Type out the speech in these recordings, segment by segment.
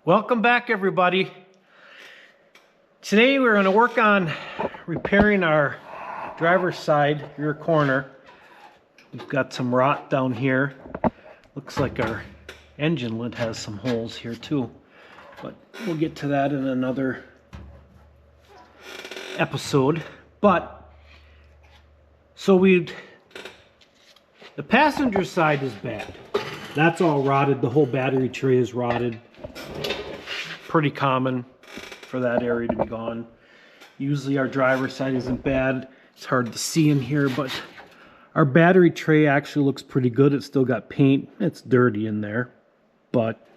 Welcome back, everybody. Today we're going to work on repairing our driver's side rear corner. We've got some rot down here. Looks like our engine lid has some holes here too, but we'll get to that in another episode. The passenger side is bad. That's all rotted. The whole battery tray is rotted. Pretty common for that area to be gone. Usually our driver's side isn't bad. It's hard to see in here, but our battery tray actually looks pretty good. It's still got paint. It's dirty in there, but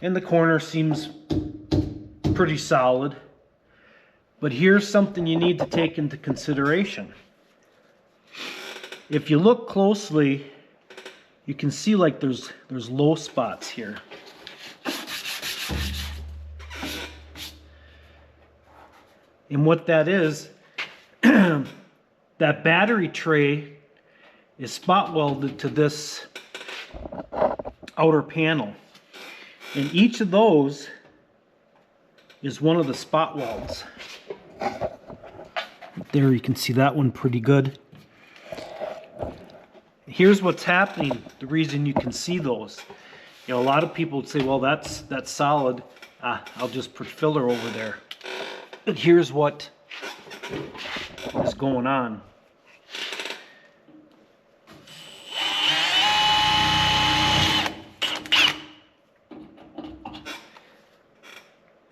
in the corner seems pretty solid. But here's something you need to take into consideration. If you look closely, you can see like there's low spots here. And what that is, that battery tray is spot welded to this outer panel. And each of those is one of the spot welds. There you can see that one pretty good. Here's what's happening, the reason you can see those. You know, a lot of people would say, well, that's solid. I'll just put filler over there. But here's what is going on.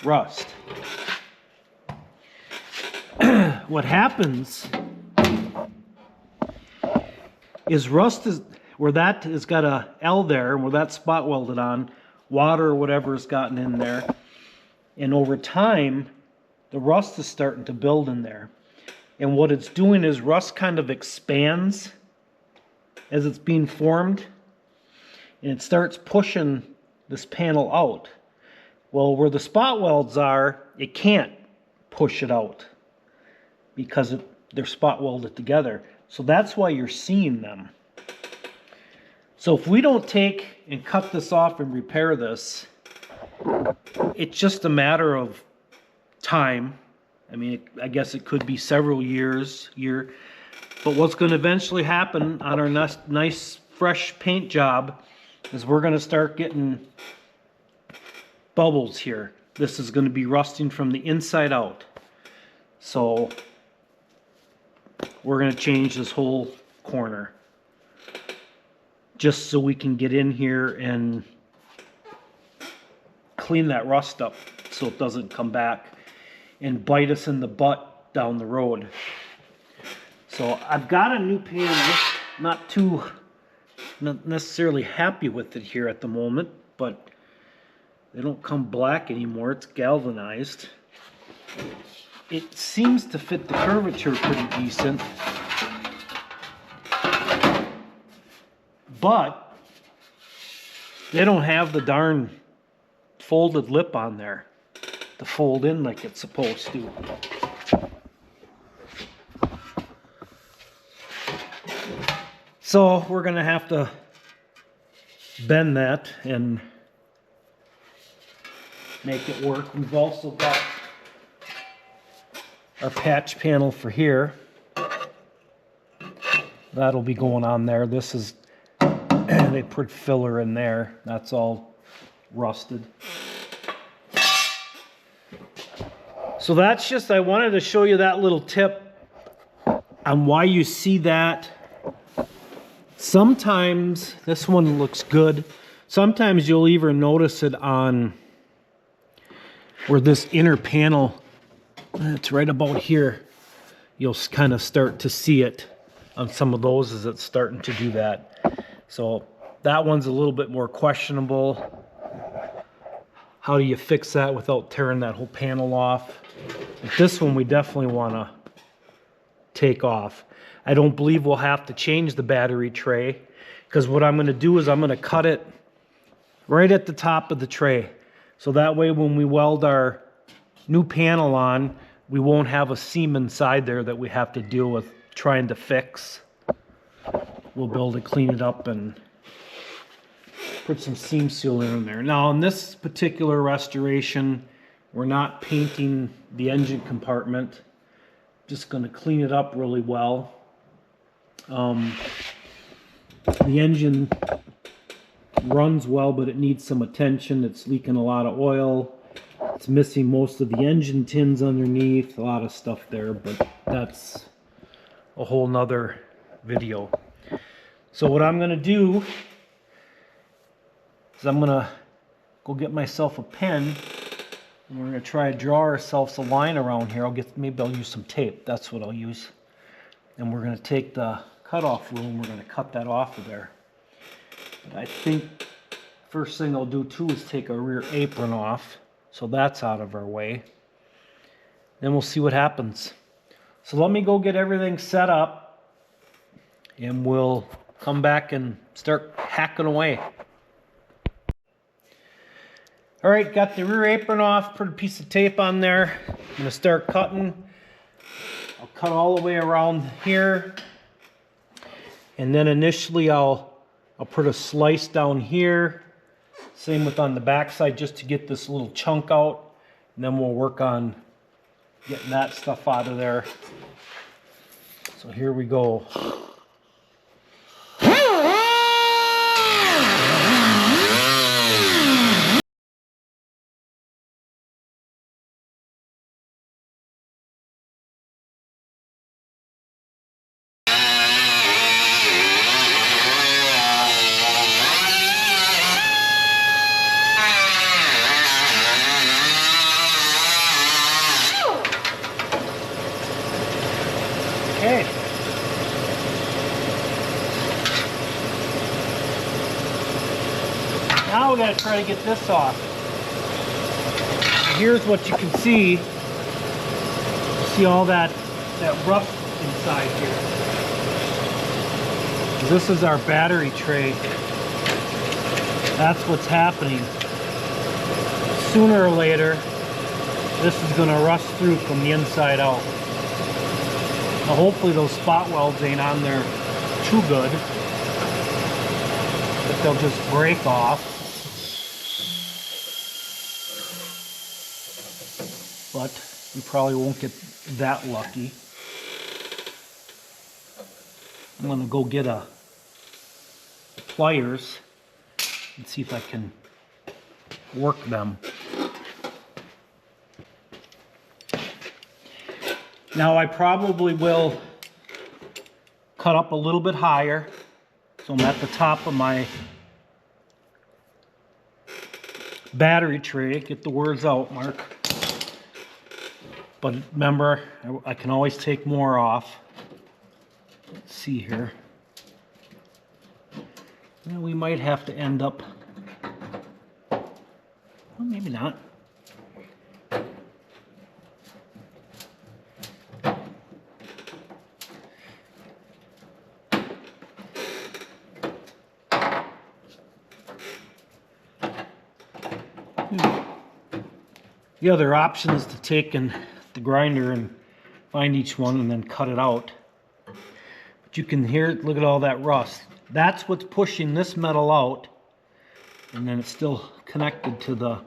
Rust. What happens is rust is where that has got a L there, and where that spot welded on, water or whatever has gotten in there, and over time the rust is starting to build in there. And what it's doing is rust kind of expands as it's being formed, and it starts pushing this panel out. Well, where the spot welds are, it can't push it out because they're spot welded together. So that's why you're seeing them. So if we don't take and cut this off and repair this, it's just a matter of time. I mean, I guess it could be several years. But what's going to eventually happen on our nice fresh paint job is we're going to start getting bubbles here. This is going to be rusting from the inside out. So we're going to change this whole corner just so we can get in here and clean that rust up so it doesn't come back and bite us in the butt down the road. So I've got a new panel, not necessarily happy with it here at the moment, but they don't come black anymore. It's galvanized. It seems to fit the curvature pretty decent, but they don't have the darn folded lip on there to fold in like it's supposed to. So we're gonna have to bend that and make it work. We've also got our patch panel for here. That'll be going on there. This is, they put filler in there. That's all rusted. So that's just, I wanted to show you that little tip on why you see that. Sometimes this one looks good. Sometimes you'll even notice it on where this inner panel, it's right about here. You'll kind of start to see it on some of those as it's starting to do that. So that one's a little bit more questionable. How do you fix that without tearing that whole panel off? But this one we definitely want to take off. I don't believe we'll have to change the battery tray, because what I'm going to do is I'm going to cut it right at the top of the tray. So that way when we weld our new panel on, we won't have a seam inside there that we have to deal with trying to fix. We'll be able to clean it up and put some seam sealer in there. Now in this particular restoration, we're not painting the engine compartment. Just going to clean it up really well. The engine runs well, but it needs some attention. It's leaking a lot of oil. It's missing most of the engine tins underneath. A lot of stuff there, but that's a whole nother video. So what I'm going to do is I'm going to go get myself a pen. And we're going to try to draw ourselves a line around here. Maybe I'll use some tape. That's what I'll use. And we're going to take the cutoff rule and we're going to cut that off of there. But I think first thing I'll do too is take our rear apron off. So that's out of our way. Then we'll see what happens. So let me go get everything set up and we'll come back and start hacking away. All right, got the rear apron off, put a piece of tape on there. I'm gonna start cutting. I'll cut all the way around here. And then initially I'll put a slice down here. Same with on the back side, just to get this little chunk out. And then we'll work on getting that stuff out of there. So here we go. Okay. Now we got to try to get this off. Here's what you can see. See all that rust inside here. This is our battery tray. That's what's happening. Sooner or later, this is going to rust through from the inside out. Now hopefully those spot welds ain't on there too good, but they'll just break off. But you probably won't get that lucky. I'm gonna go get the pliers and see if I can work them. Now I probably will cut up a little bit higher, so I'm at the top of my battery tray. Get the words out, Mark. But remember, I can always take more off. Let's see here. Well, we might have to end up, well, maybe not. The other option is to take the grinder and find each one and then cut it out. But you can hear, look at all that rust. That's what's pushing this metal out, and then it's still connected to the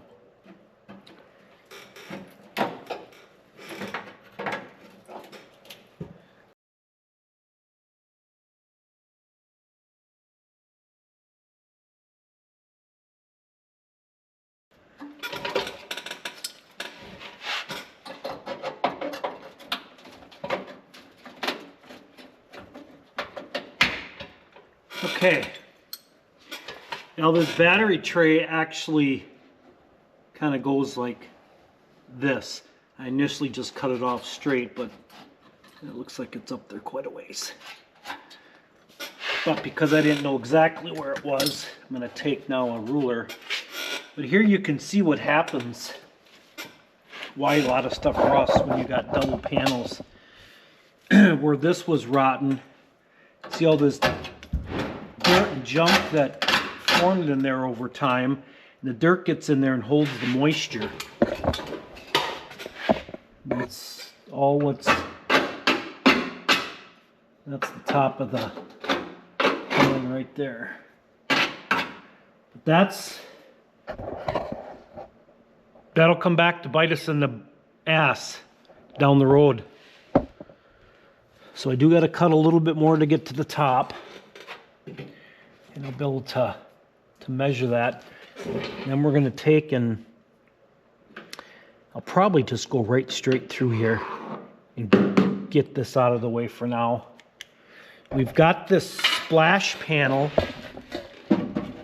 Okay, now this battery tray actually kind of goes like this. I initially just cut it off straight, but it looks like it's up there quite a ways. But because I didn't know exactly where it was, I'm going to take now a ruler. But here you can see what happens, why a lot of stuff rusts when you got double panels. Where this was rotten, see all this dirt and junk that formed in there over time, and the dirt gets in there and holds the moisture. That's all that's the top of the pan right there. That'll come back to bite us in the ass down the road. So I do got to cut a little bit more to get to the top, and I'll be able to measure that. And then we're going to take and I'll probably just go right straight through here and get this out of the way for now. We've got this splash panel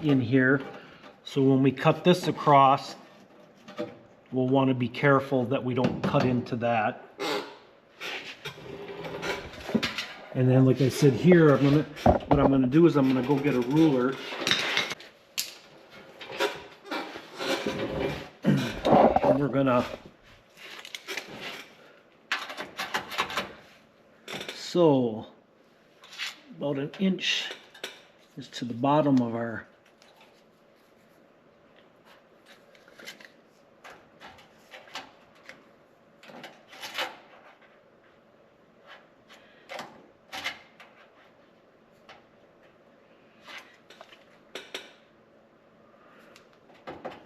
in here, so when we cut this across, we'll want to be careful that we don't cut into that. And then, like I said here, what I'm gonna do is I'm gonna go get a ruler. And we're gonna, so about an inch is to the bottom of our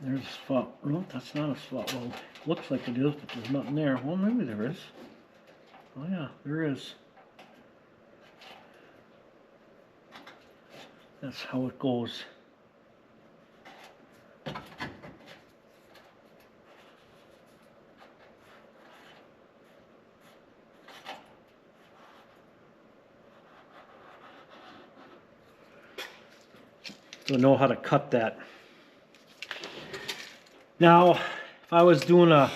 there's a spot. No, that's not a spot weld. Looks like it is, but there's nothing there. Well, maybe there is. Oh yeah, there is. That's how it goes. So know how to cut that. Now, if I was doing where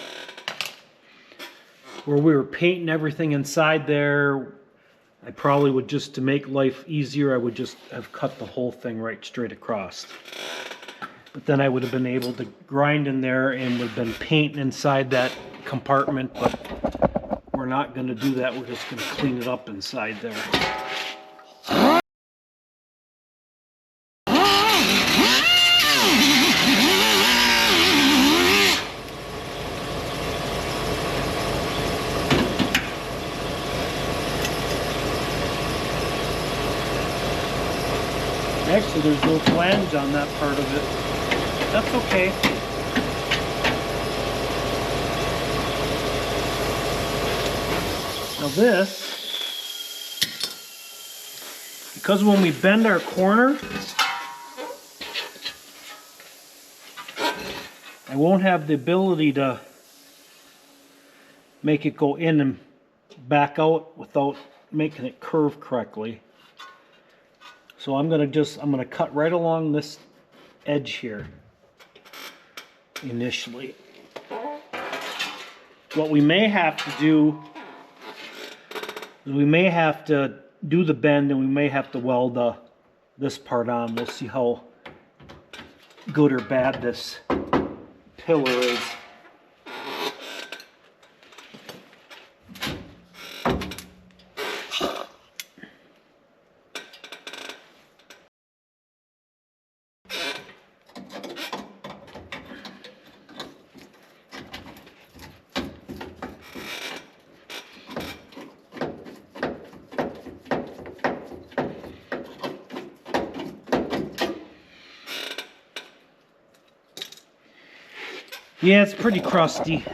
we were painting everything inside there, I probably would, just to make life easier, I would just have cut the whole thing right straight across. But then I would have been able to grind in there and would have been painting inside that compartment, but we're not going to do that. We're just going to clean it up inside there. Actually, there's no flange on that part of it. That's okay. Now this, because when we bend our corner, I won't have the ability to make it go in and back out without making it curve correctly. So I'm gonna cut right along this edge here initially. What we may have to do is we may have to do the bend, and we may have to weld this part on. We'll see how good or bad this pillar is. Yeah, it's pretty crusty.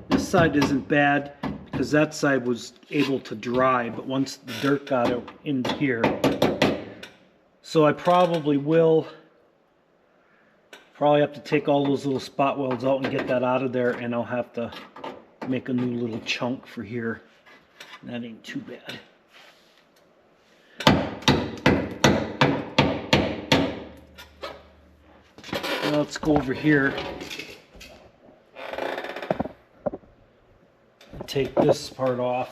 This side isn't bad because that side was able to dry, but once the dirt got out in here. So I probably have to take all those little spot welds out and get that out of there, and I'll have to make a new little chunk for here. That ain't too bad. Now let's go over here and take this part off.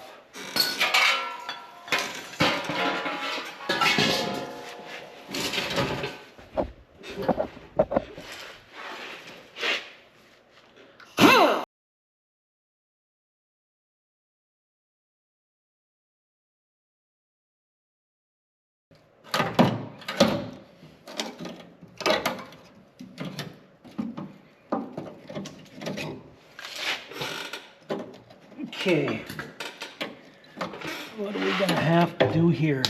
Okay, what are we gonna have to do here?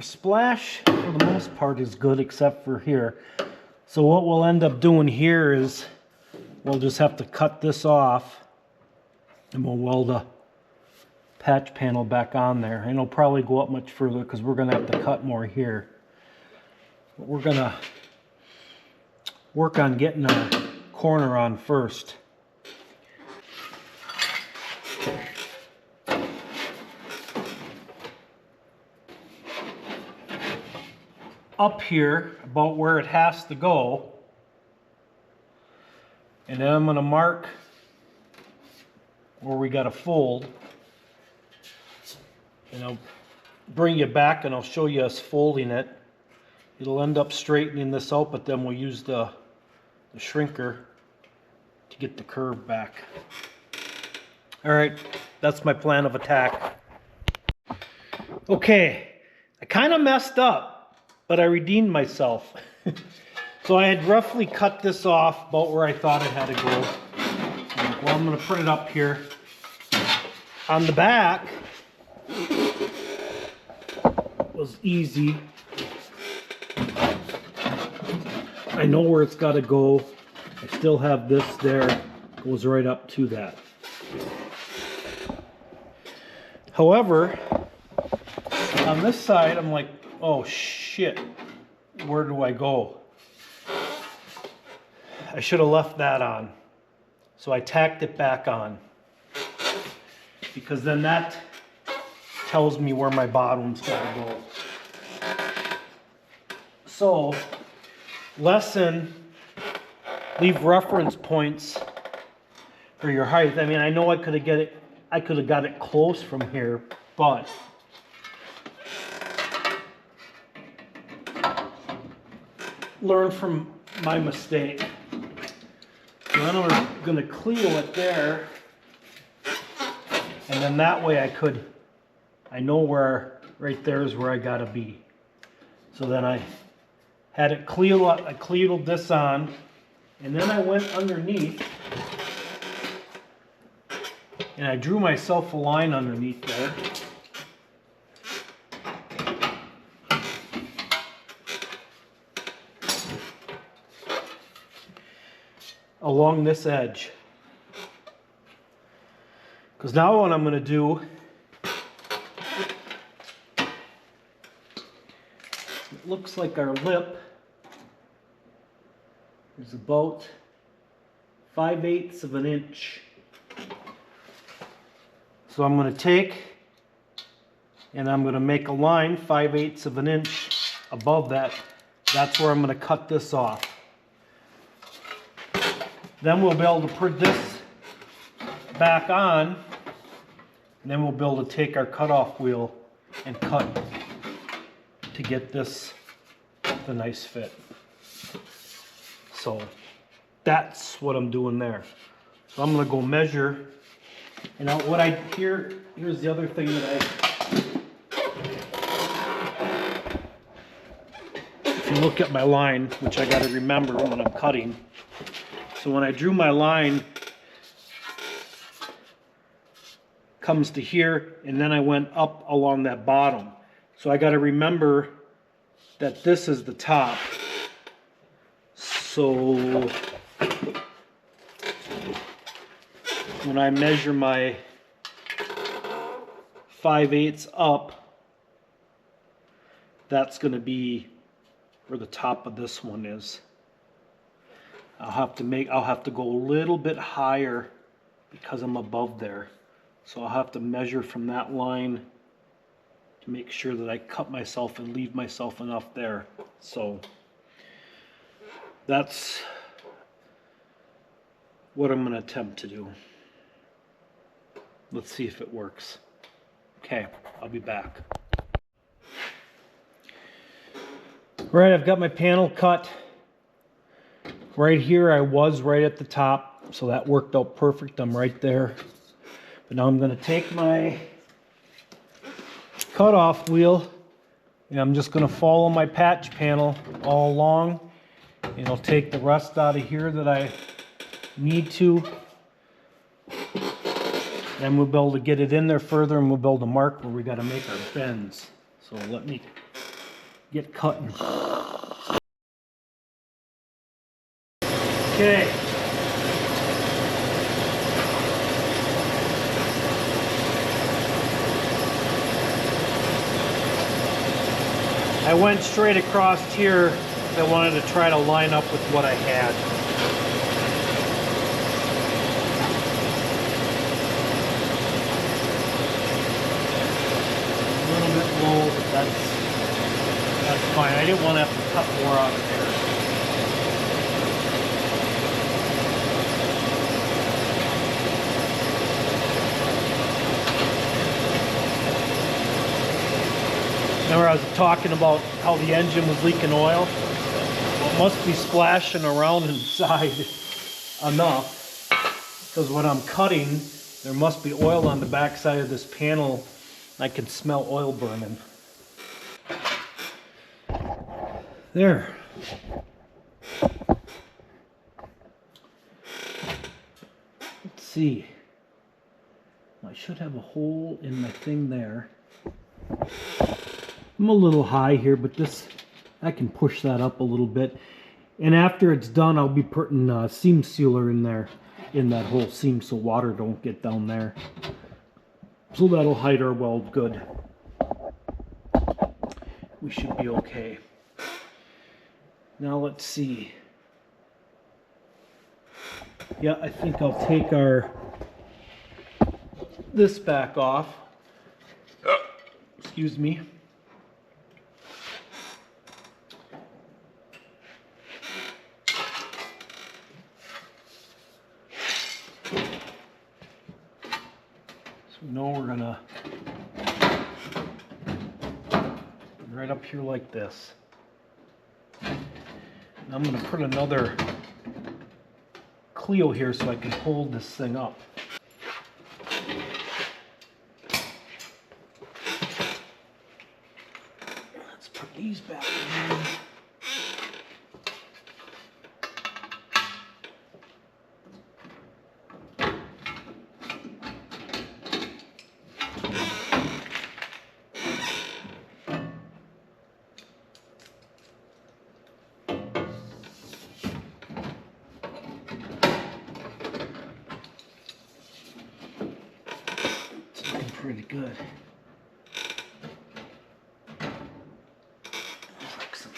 Our splash, for the most part, is good except for here. So what we'll end up doing here is we'll just have to cut this off and we'll weld a patch panel back on there. And it'll probably go up much further because we're going to have to cut more here. But we're going to work on getting our corner on first. Up here, about where it has to go, and then I'm going to mark where we got to fold, and I'll bring you back and I'll show you us folding it. It'll end up straightening this out, but then we'll use the shrinker to get the curve back. Alright, that's my plan of attack. Okay, I kind of messed up, but I redeemed myself. So I had roughly cut this off about where I thought it had to go. Well, I'm going to put it up here. On the back was easy. I know where it's got to go. I still have this there. Goes right up to that. However, on this side, I'm like, oh shit, where do I go? I should have left that on. So I tacked it back on, because then that tells me where my bottom's gotta go. So, lesson, leave reference points for your height. I mean, I know I could have got it close from here, but learn from my mistake. So then I'm going to cleal it there, and then that way I know where, right there is where I got to be. So then I had it cleal up, I clealed this on, and then I went underneath, and I drew myself a line underneath there. Along this edge. Because now what I'm going to do, it looks like our lip is about 5/8 of an inch. So I'm going to take and I'm going to make a line 5/8 of an inch above that. That's where I'm going to cut this off. Then we'll be able to put this back on, and then we'll be able to take our cutoff wheel and cut to get this the nice fit. So that's what I'm doing there. So I'm going to go measure. And now what here's the other thing that if you look at my line, which I got to remember when I'm cutting. So when I drew my line, comes to here, and then I went up along that bottom. So I got to remember that this is the top. So when I measure my 5/8 up, that's going to be where the top of this one is. I'll have to go a little bit higher because I'm above there. So I'll have to measure from that line to make sure that I cut myself and leave myself enough there. So that's what I'm going to attempt to do. Let's see if it works. Okay, I'll be back. Right, I've got my panel cut. Right here I was right at the top, so that worked out perfect. I'm right there. But now I'm going to take my cutoff wheel and I'm just going to follow my patch panel all along, and I'll take the rust out of here that I need to. Then we'll be able to get it in there further, and we'll be able to mark where we got to make our bends. So let me get cutting. Okay. I went straight across here because I wanted to try to line up with what I had. A little bit low, but that's fine. I didn't want to have to cut more out of there. Remember I was talking about how the engine was leaking oil? Well, it must be splashing around inside enough, because when I'm cutting, there must be oil on the back side of this panel. I can smell oil burning. There. Let's see. I should have a hole in my thing there. I'm a little high here, but this, I can push that up a little bit. And after it's done, I'll be putting seam sealer in there, in that whole seam, so water don't get down there. So that'll hide our weld good. We should be okay. Now let's see. Yeah, I think I'll take this back off. Excuse me. No, we're gonna right up here like this. And I'm gonna put another Clio here so I can hold this thing up. Let's put these back in. Pretty good. Like some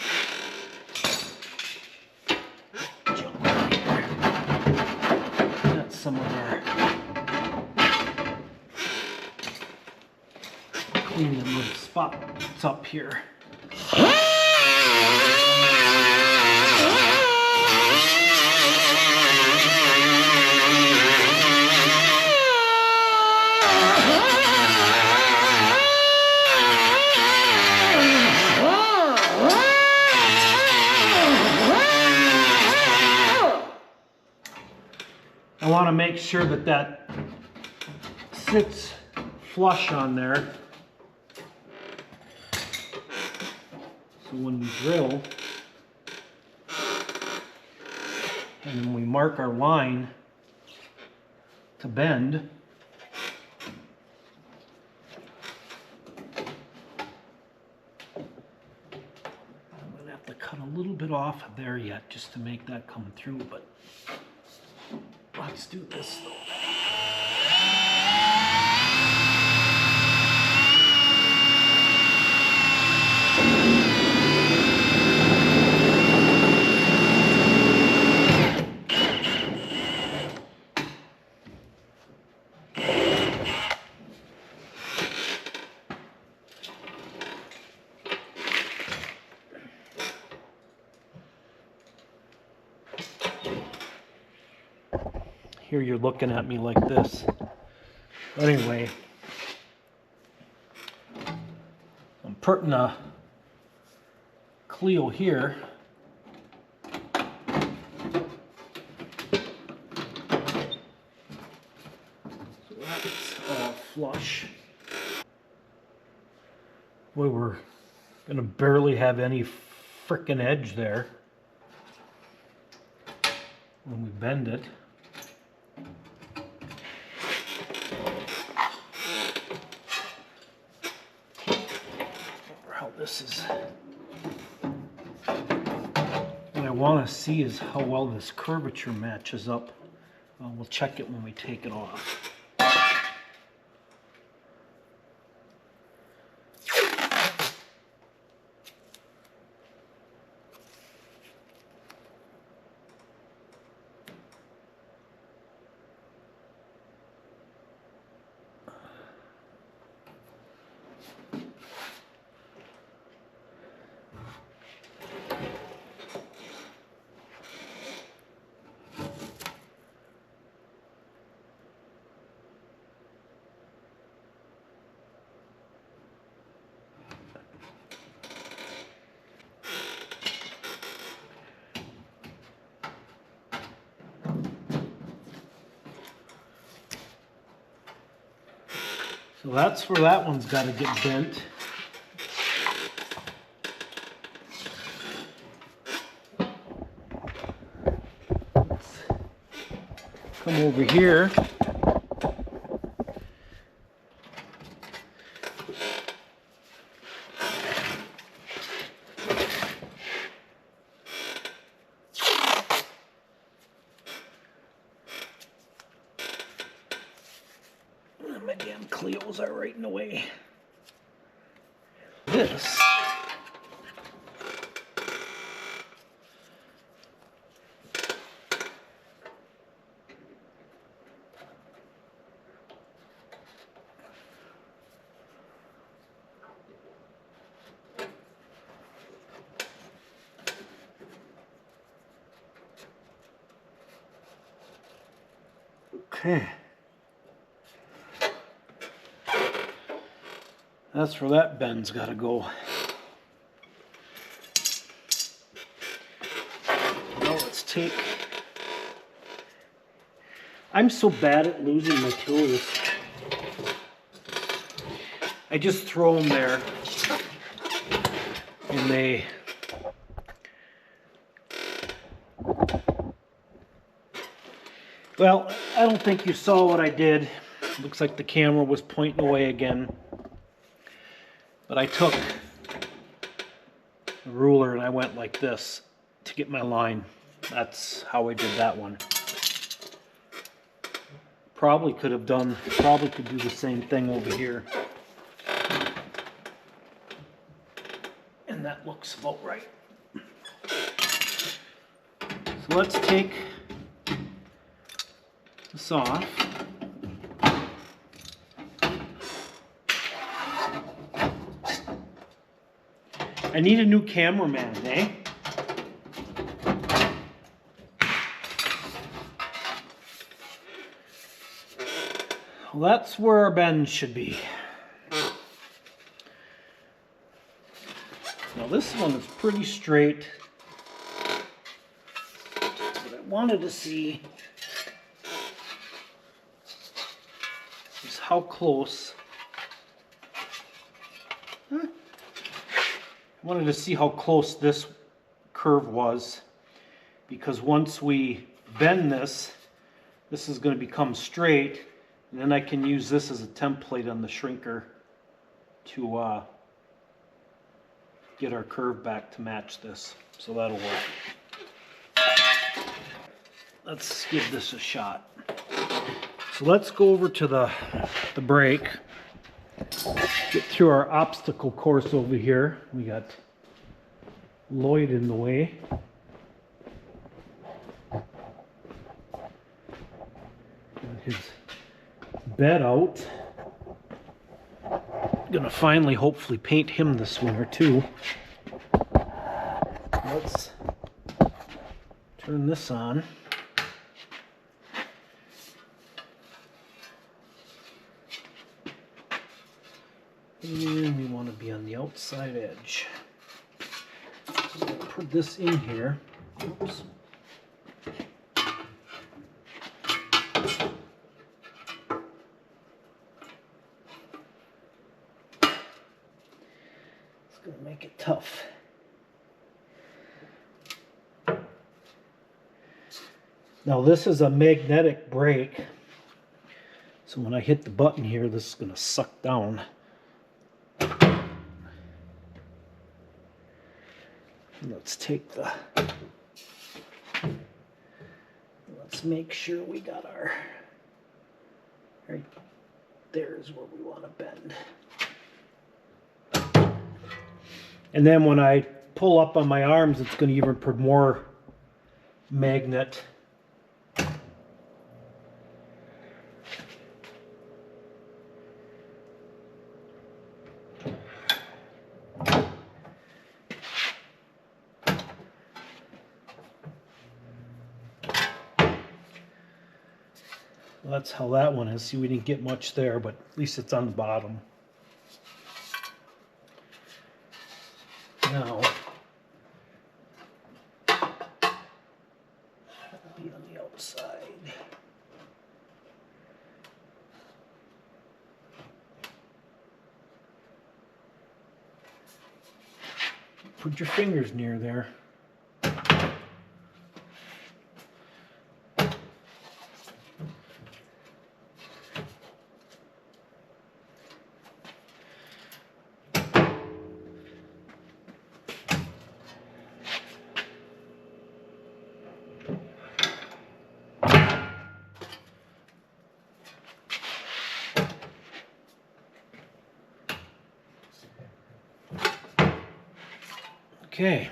junk right there. That's some of our cleaning little spots up here. I want to make sure that that sits flush on there. So when we drill, and then we mark our line to bend, I'm going to have to cut a little bit off of there yet just to make that come through, but let's do this though. Here you're looking at me like this. Anyway, I'm putting a Clio here. So that's all flush. Boy, we're gonna barely have any frickin' edge there when we bend it. How this is want to see is how well this curvature matches up. We'll check it when we take it off. So that's where that one's got to get bent. Let's come over here. My damn Cleos are right in the way. This okay. That's where that bend's got to go. Now let's take... I'm so bad at losing my tools. I just throw them there and they... Well, I don't think you saw what I did. Looks like the camera was pointing away again. But I took a ruler and I went like this to get my line. That's how I did that one. Probably could do the same thing over here. And that looks about right. So let's take this off. I need a new cameraman, eh? Well, that's where our bend should be. Now this one is pretty straight. What I wanted to see is how close. I wanted to see how close this curve was, because once we bend this, this is going to become straight, and then I can use this as a template on the shrinker to get our curve back to match this. So that'll work. Let's give this a shot. So let's go over to the brake. Get through our obstacle course over here. We got Lloyd in the way. Got his bed out. Gonna finally hopefully paint him this winter too. Let's turn this on. And we want to be on the outside edge. So I'm going to put this in here. Oops. It's going to make it tough. Now this is a magnetic brake. So when I hit the button here, this is going to suck down. Let's take the Let's make sure we got our, right there's where we want to bend. And then when I pull up on my arms, it's going to even put more magnet. Well, that's how that one is. See, we didn't get much there, but at least it's on the bottom. Now, that'll be on the outside. Put your fingers near there. Okay,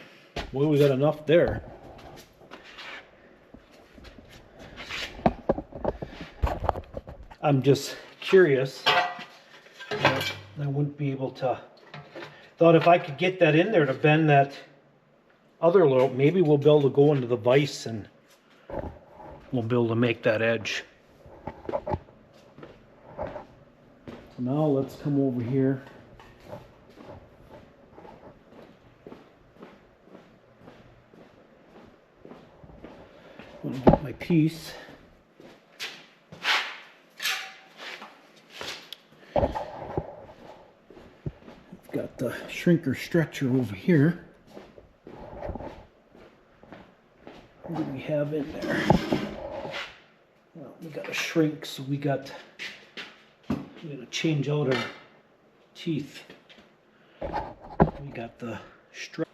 well, we got enough there. I'm just curious. I wouldn't be able to. Thought if I could get that in there to bend that other little, maybe we'll be able to go into the vise and we'll be able to make that edge. So now let's come over here. I'm going to get my piece. I've got the shrinker stretcher over here. What do we have in there? Well, we got a shrink, so we got to change out our teeth. We got the stretcher.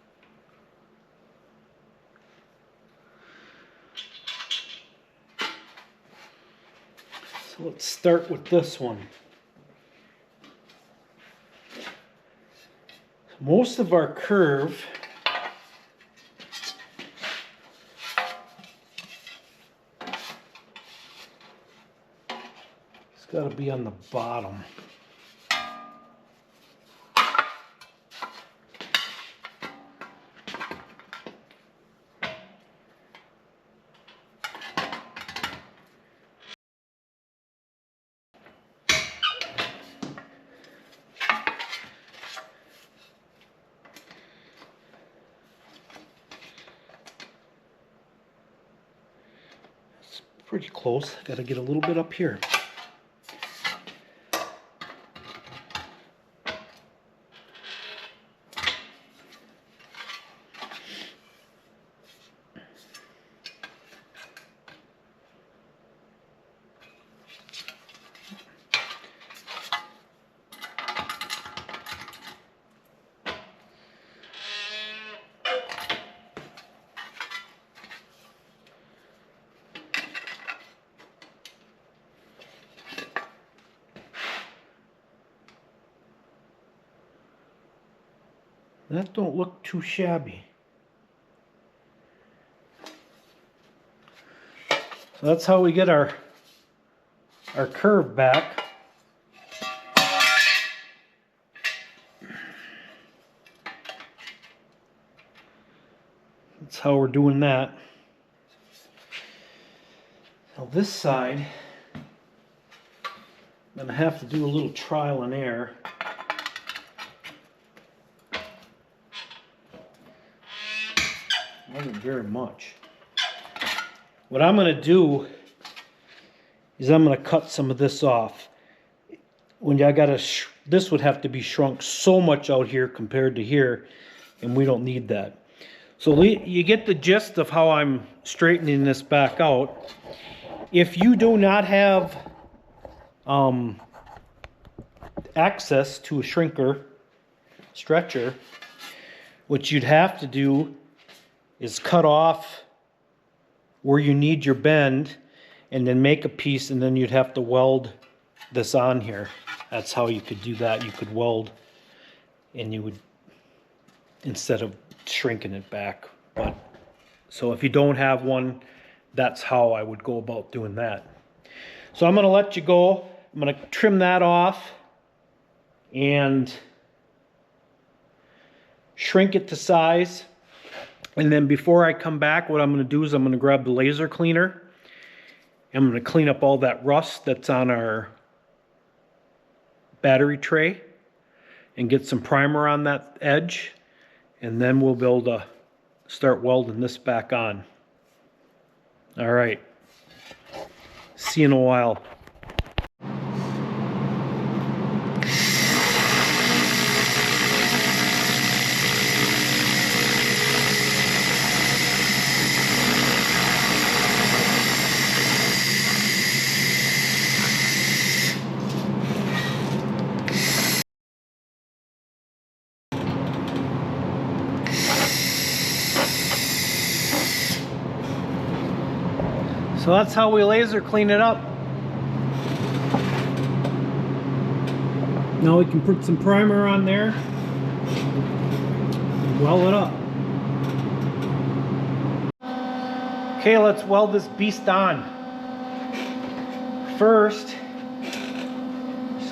So let's start with this one. Most of our curve it's got to be on the bottom. Pretty close. Got to get a little bit up here. That don't look too shabby. So that's how we get our curve back. That's how we're doing that. Now this side, I'm going to have to do a little trial and error. Wasn't very much. What I'm going to do is I'm going to cut some of this off. When I got this would have to be shrunk so much out here compared to here, and we don't need that. So you get the gist of how I'm straightening this back out. If you do not have access to a shrinker stretcher, what you'd have to do is cut off where you need your bend, and then make a piece, and then you'd have to weld this on here. That's how you could do that. You could weld, and you would, instead of shrinking it back. But so if you don't have one, that's how I would go about doing that. So I'm going to let you go. I'm going to trim that off and shrink it to size. And then before I come back, what I'm going to do is I'm going to grab the laser cleaner. I'm going to clean up all that rust that's on our battery tray and get some primer on that edge. And then we'll be able to start welding this back on. All right. See you in a while. So that's how we laser clean it up. Now we can put some primer on there and weld it up. Okay, let's weld this beast on. First,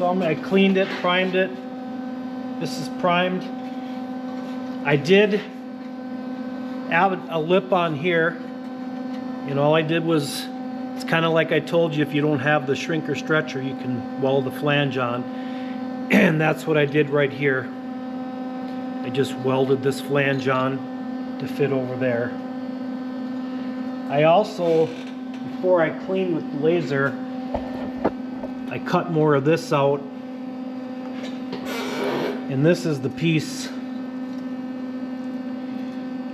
I cleaned it, primed it. This is primed. I did add a lip on here. And all I did was, it's kind of like I told you, if you don't have the shrinker stretcher, you can weld the flange on. And that's what I did right here. I just welded this flange on to fit over there. I also, before I cleaned with the laser, I cut more of this out. And this is the piece,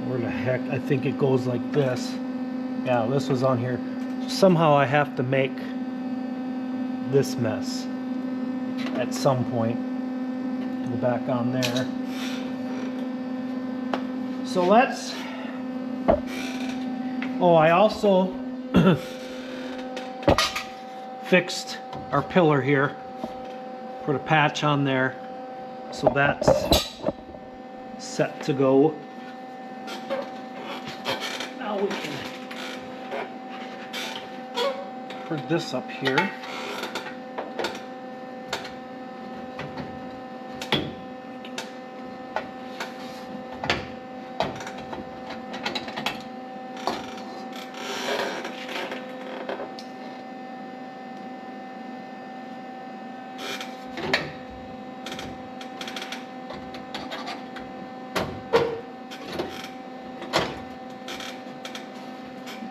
where the heck, I think it goes like this. Yeah, this was on here. Somehow I have to make this mess at some point. Go back on there. So let's... Oh, I also fixed our pillar here. Put a patch on there. So that's set to go. Now we can put this up here.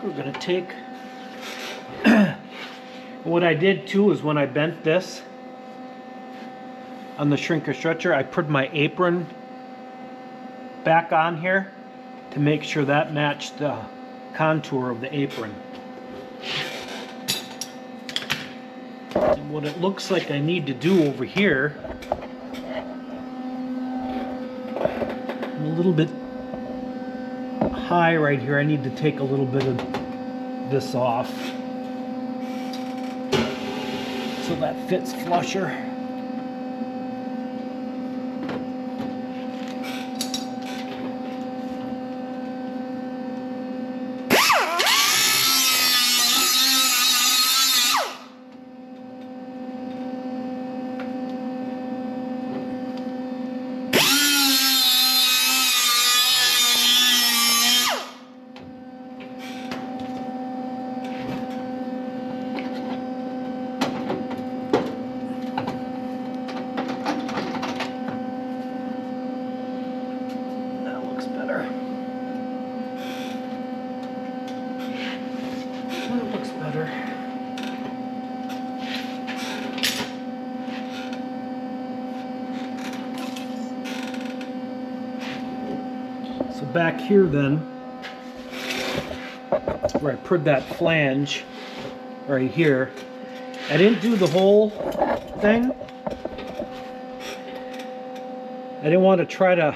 We're going to take, what I did too is when I bent this on the shrinker stretcher, I put my apron back on here to make sure that matched the contour of the apron. And what it looks like I need to do over here, I'm a little bit high right here. I need to take a little bit of this off so that fits flusher. So back here then, where I put that flange right here, I didn't do the whole thing. I didn't want to try to,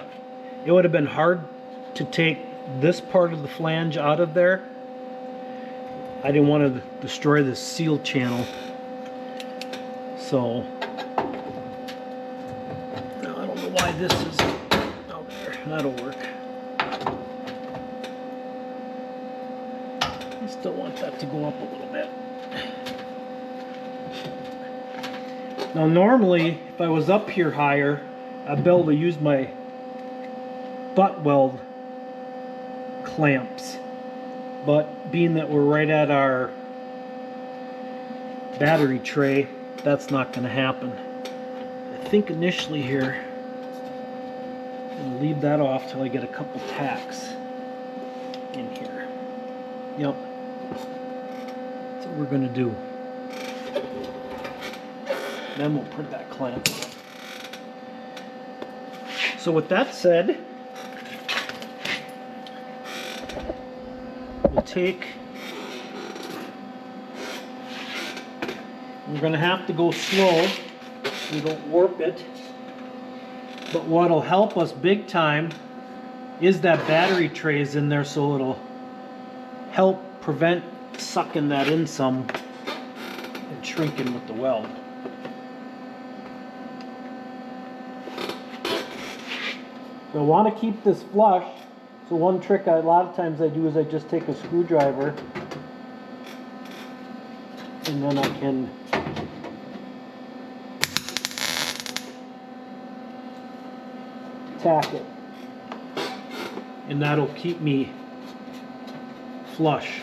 it would have been hard to take this part of the flange out of there. I didn't want to destroy the seal channel. So now I don't know why this is out there. That'll work. I still want that to go up a little bit. Now normally, if I was up here higher, I'd be able to use my butt weld clamps. But being that we're right at our battery tray, that's not going to happen. I think initially here, I'm going to leave that off till I get a couple tacks in here. Yep. That's what we're going to do. Then we'll put that clamp on. So with that said, we'll take, we're going to have to go slow, we don't warp it, but what'll help us big time is that battery tray is in there, so it'll help prevent sucking that in some and shrinking with the weld. So I want to keep this flush. So one trick a lot of times I do is I just take a screwdriver and then I can tack it. And that'll keep me flush.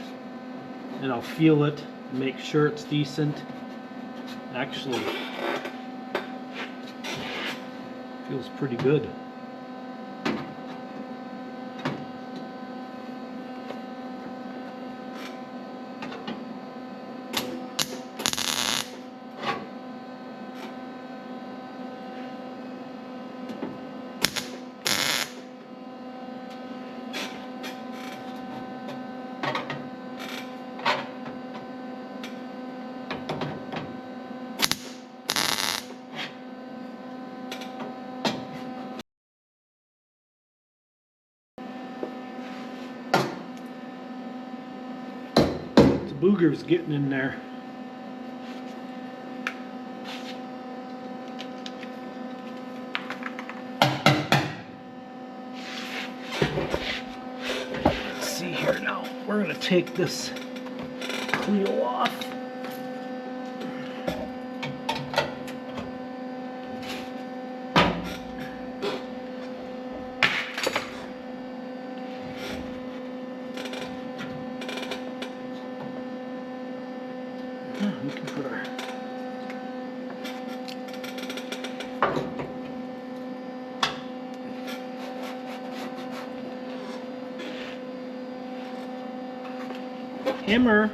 And I'll feel it, make sure it's decent. Actually, feels pretty good. Booger's getting in there. Let's see here now. We're going to take this Clio off. We can put our hammer.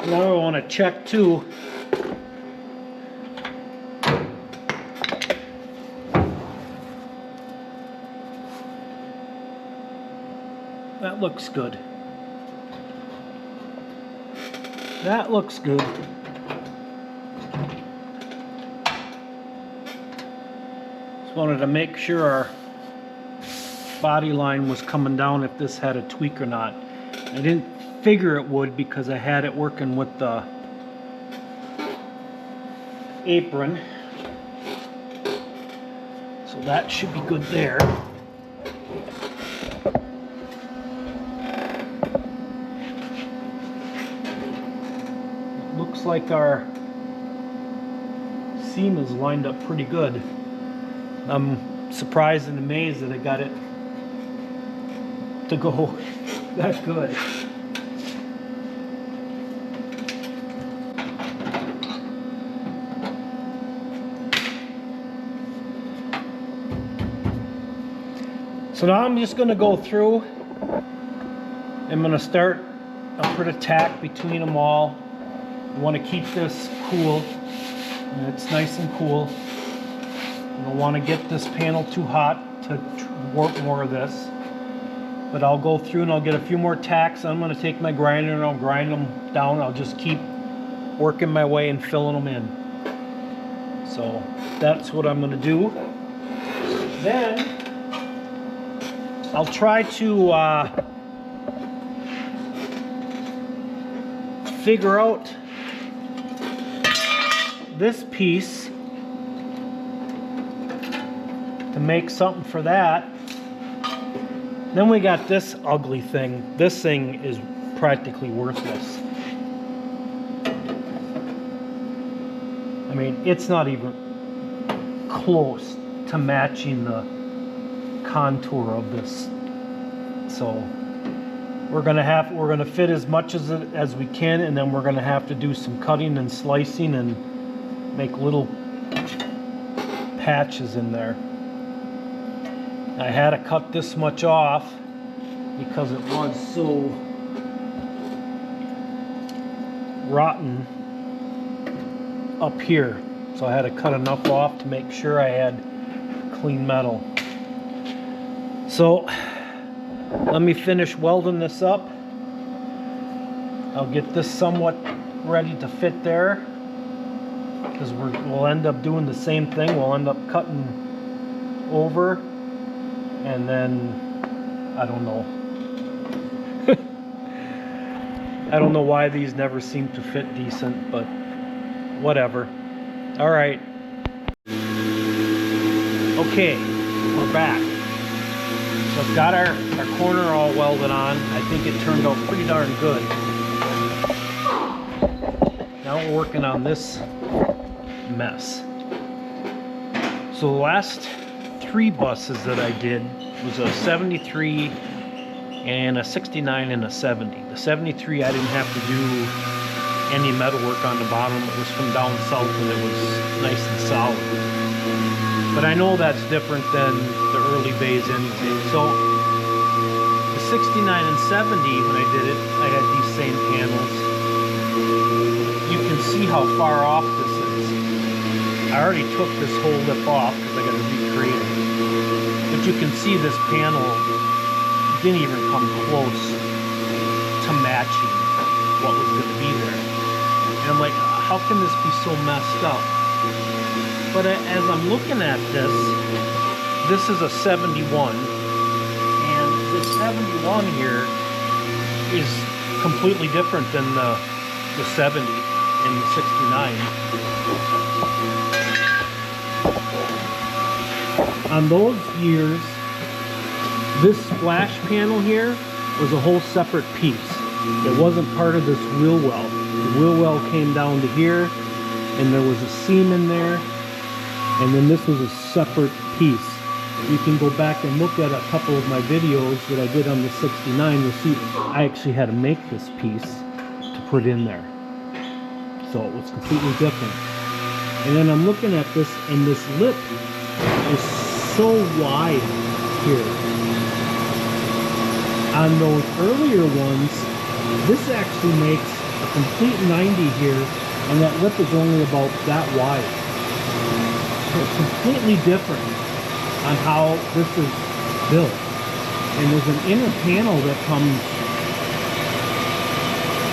Now I want to check too. That looks good. That looks good. Just wanted to make sure our body line was coming down if this had a tweak or not. I didn't figure it would because I had it working with the apron. So that should be good there. It looks like our seam is lined up pretty good. I'm surprised and amazed that I got it to go that good. So now I'm just going to go through. I'm going to start. I'll put a tack between them all. You want to keep this cool, and it's nice and cool. You don't want to get this panel too hot to warp more of this. But I'll go through and I'll get a few more tacks. I'm going to take my grinder and I'll grind them down. I'll just keep working my way and filling them in. So that's what I'm going to do. Then I'll try to figure out this piece to make something for that. Then we got this ugly thing. This thing is practically worthless. I mean, it's not even close to matching the contour of this. So we're gonna fit as much as we can, and then we're gonna have to do some cutting and slicing and make little patches in there. I had to cut this much off because it was so rotten up here. So I had to cut enough off to make sure I had clean metal. So let me finish welding this up. I'll get this somewhat ready to fit there, because we'll end up doing the same thing. We'll end up cutting over. And then, I don't know. I don't know why these never seem to fit decent, but whatever. All right. Okay, we're back. So I've got our corner all welded on. I think it turned out pretty darn good. Now we're working on this mess. So the last 3 buses that I did was a 73 and a 69 and a 70. The 73 I didn't have to do any metal work on the bottom. It was from down south and it was nice and solid. But I know that's different than the early bays anything. So the 69 and 70, when I did it, I had these same panels. You can see how far off this is. I already took this whole lip off because I got to recreate it. But you can see this panel didn't even come close to matching what was going to be there. And I'm like, how can this be so messed up? But as I'm looking at this is a 71. And this 71 here is completely different than the 70 and the 69. On those years, this splash panel here was a whole separate piece. It wasn't part of this wheel well. The wheel well came down to here, and there was a seam in there, and then this was a separate piece. You can go back and look at a couple of my videos that I did on the 69. You'll see I actually had to make this piece to put in there. So it was completely different. And then I'm looking at this, and this lip is so wide here. On those earlier ones, this actually makes a complete 90 here, and that lip is only about that wide. So it's completely different on how this is built. And there's an inner panel that comes,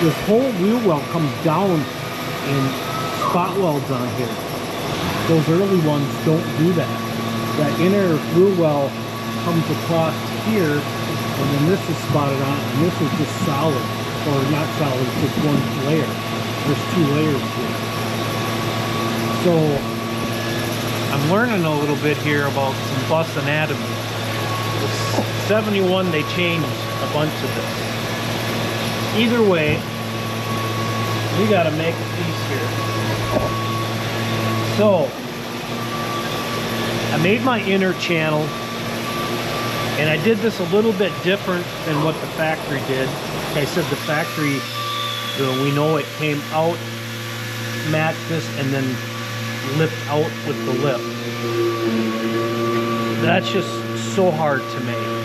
this whole wheel well comes down in spot welds on here. Those early ones don't do that. That inner wheel well comes across here, and then this is spotted on, and this is just solid, or not solid, it's just one layer. There's 2 layers here. So I'm learning a little bit here about some bus anatomy. The 71, they changed a bunch of this. Either way, we got to make a piece here. So I made my inner channel, and I did this a little bit different than what the factory did. Like I said, the factory, we know it came out, matched this, and then lipped out with the lip. That's just so hard to make.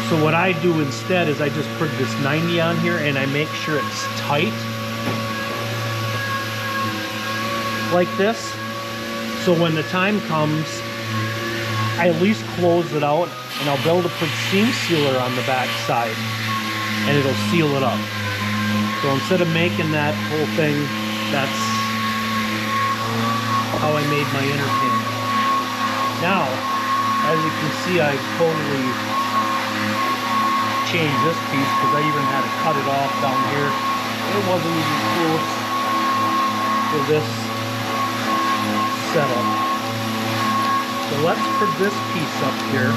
So what I do instead is I just put this 90 on here and I make sure it's tight. Like this. So when the time comes, I at least close it out and I'll be able to put seam sealer on the back side and it'll seal it up. So instead of making that whole thing, that's how I made my inner panel. Now, as you can see, I've totally changed this piece because I even had to cut it off down here. It wasn't even close to this setup. So let's put this piece up here.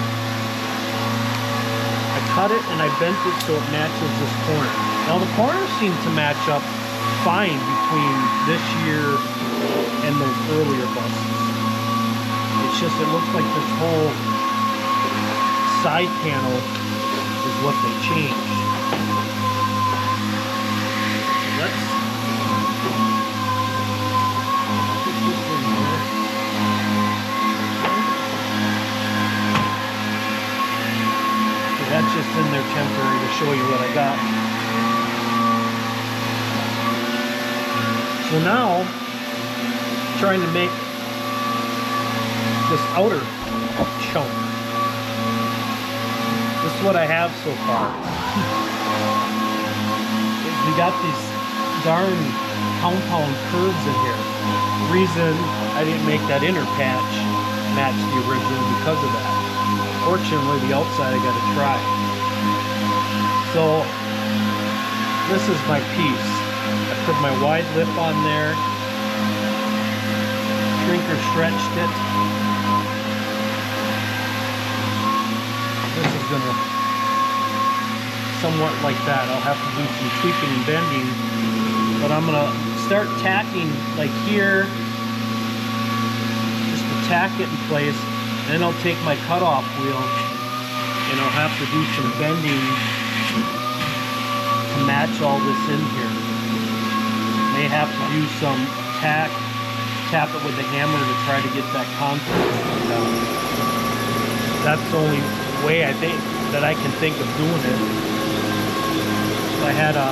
I cut it and I bent it so it matches this corner. Now the corners seem to match up fine between this year and those earlier buses. It's just, it looks like this whole side panel is what they changed. Let's put this in here. So that's just in there temporary to show you what I got. So now, trying to make this outer chunk. This is what I have so far. We got these darn compound curves in here. The reason I didn't make that inner patch match the original because of that. Fortunately, the outside I got to try. So this is my piece. I put my wide lip on there, shrinker stretched it. This is gonna somewhat like that. I'll have to do some tweaking and bending, but I'm gonna start tacking like here, just to tack it in place. And then I'll take my cutoff wheel and I'll have to do some bending to match all this in here. May have to do some tap it with the hammer to try to get that contour down. That's the only way I think that I can think of doing it. If I had a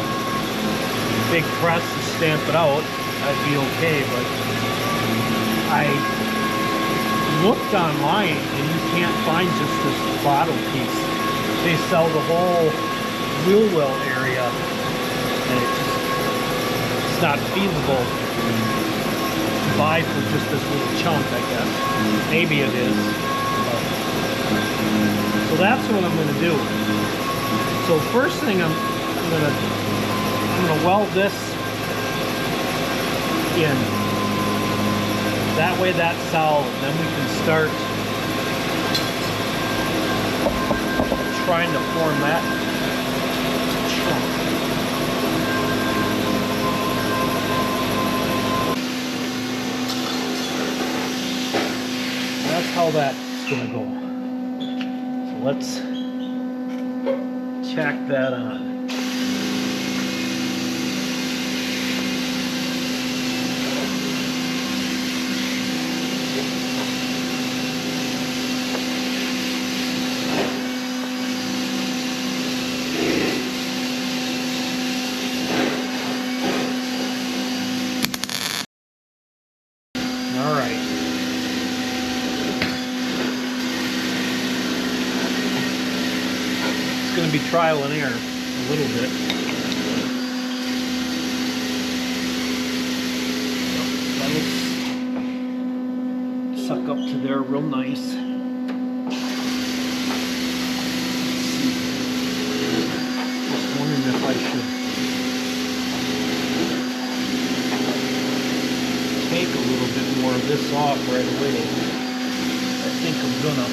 big press to stamp it out, I'd be okay, but I looked online and you can't find just this bottle piece. They sell the whole wheel well area and it's not feasible to buy for just this little chunk, I guess. Maybe it is. So that's what I'm going to do. So first thing I'm going to weld this in. That way that's solid. Then we can start trying to form that chunk. That's how that's going to go. So let's tack that on. Be trial and error a little bit. That looks suck up to there real nice. Let's see. Just wondering if I should take a little bit more of this off right away. I think I'm gonna.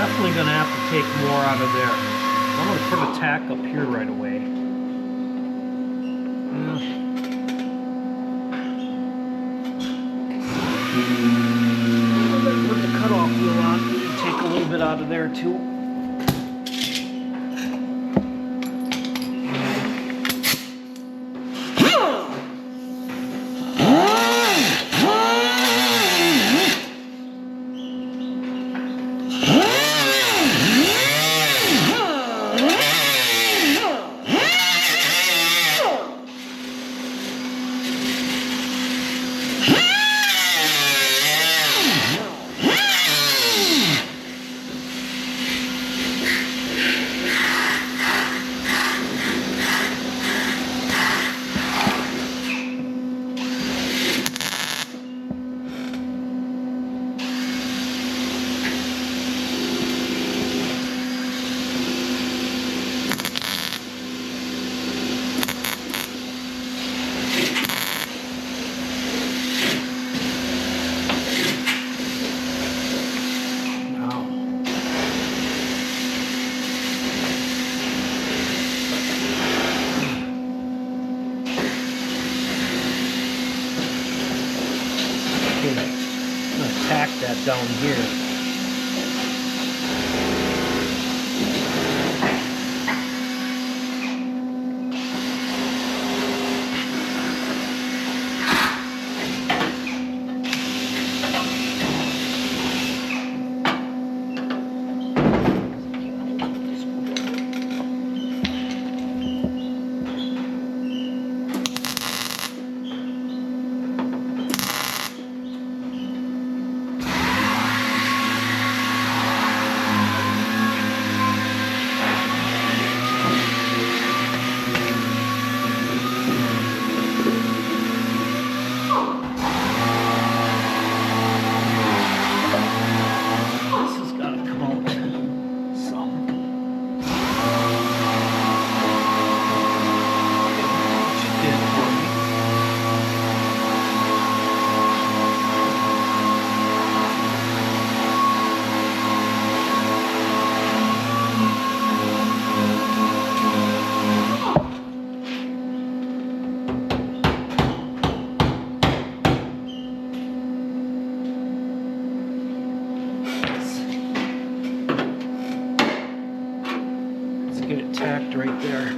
definitely going to have to take more out of there. I'm going to put a tack up here right away. Put the cutoff wheel on. Take a little bit out of there too. Tack that down here. Get it tacked right there.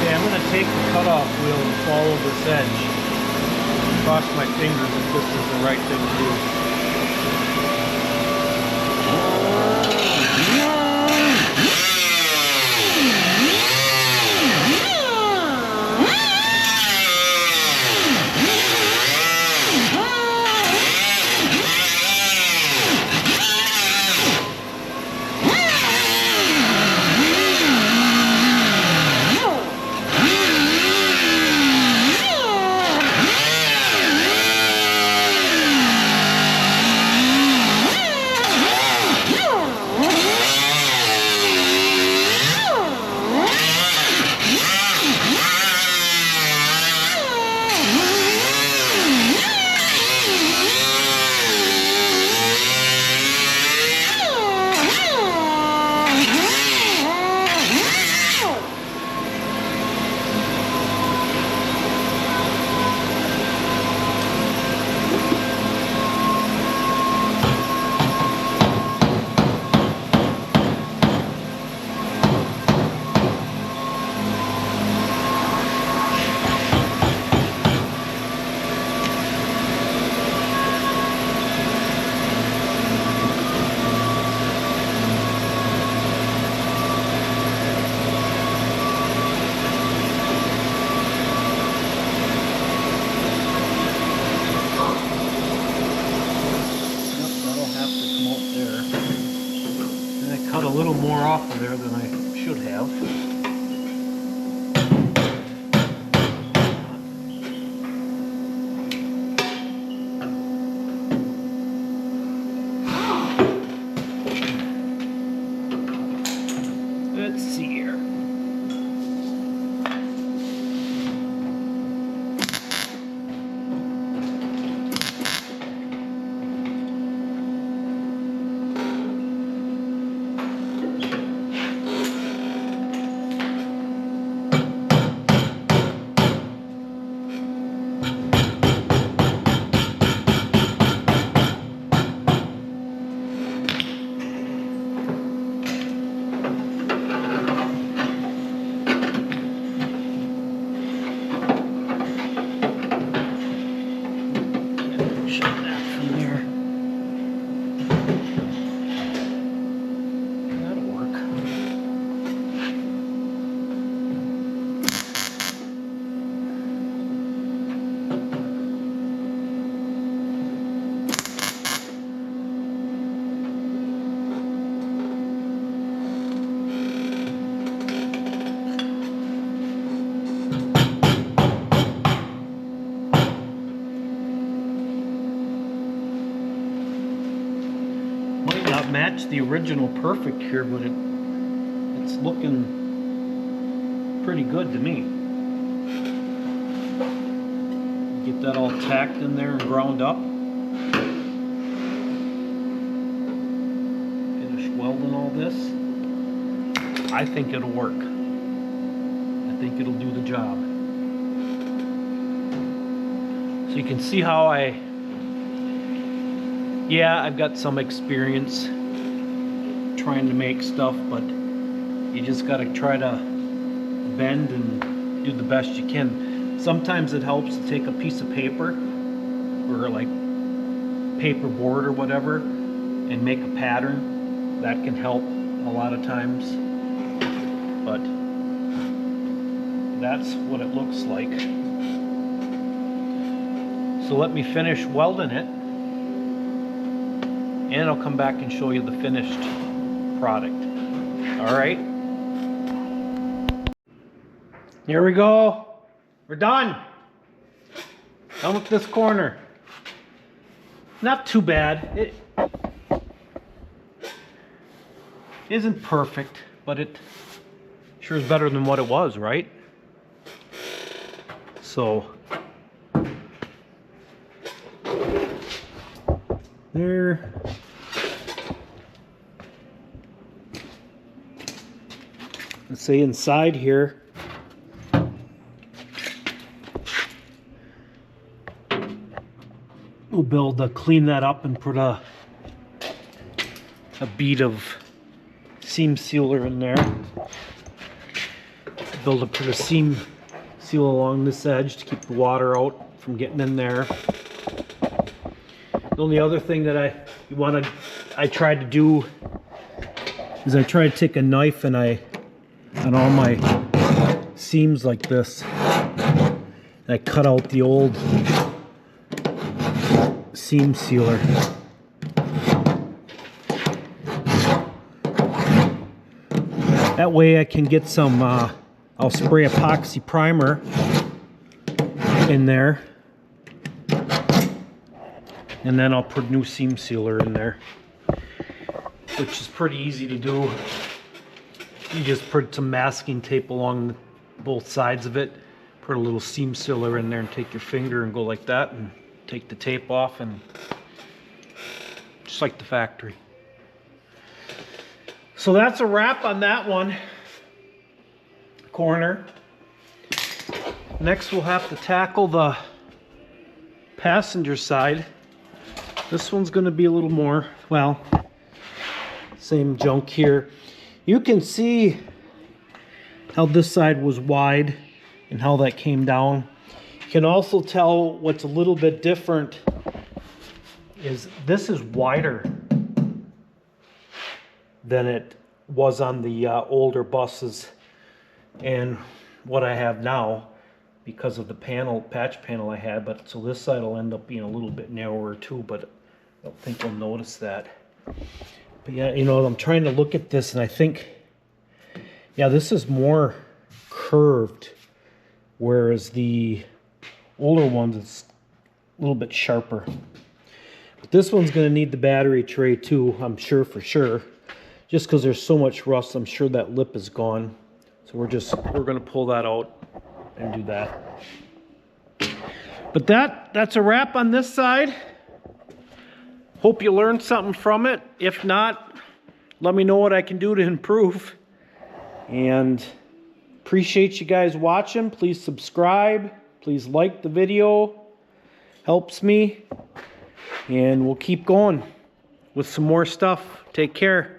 I'm going to take the cutoff wheel and follow this edge. Cross my fingers if this is the right thing to do. little more off of there than I should have. Let's see here. Match the original perfect here, but it's looking pretty good to me. Get that all tacked in there and ground up. Finish welding all this. I think it'll work. I think it'll do the job. So you can see how I've got some experience trying to make stuff, but you just got to try to bend and do the best you can. Sometimes it helps to take a piece of paper or like paper board or whatever and make a pattern. That can help a lot of times, but that's what it looks like. So let me finish welding it, and I'll come back and show you the finished product. All right. Here we go. We're done. Done with this corner. Not too bad. It isn't perfect, but it sure is better than what it was, right? So there. Let's say inside here, we'll be able to clean that up and put a bead of seam sealer in there. Be able to put a seam seal along this edge to keep the water out from getting in there. The only other thing that I tried to do is I tried to take a knife and on all my seams like this, I cut out the old seam sealer. That way I can get some, I'll spray epoxy primer in there, and then I'll put new seam sealer in there, which is pretty easy to do. You just put some masking tape along both sides of it, put a little seam sealer in there, and take your finger and go like that and take the tape off, and just like the factory. So that's a wrap on that one corner. Next we'll have to tackle the passenger side. This one's going to be a little more, well, same junk here. You can see how this side was wide and how that came down. You can also tell what's a little bit different is this is wider than it was on the older buses and what I have now because of the patch panel I had. But so this side will end up being a little bit narrower too, but I don't think you'll notice that. But yeah, you know, I'm trying to look at this and I think, yeah, this is more curved, whereas the older ones, it's a little bit sharper. But this one's going to need the battery tray too, I'm sure for sure. Just because there's so much rust, I'm sure that lip is gone. So we're going to pull that out and do that. But that's a wrap on this side. Hope you learned something from it. If not, let me know what I can do to improve. And appreciate you guys watching. Please subscribe. Please like the video. Helps me. And we'll keep going with some more stuff. Take care.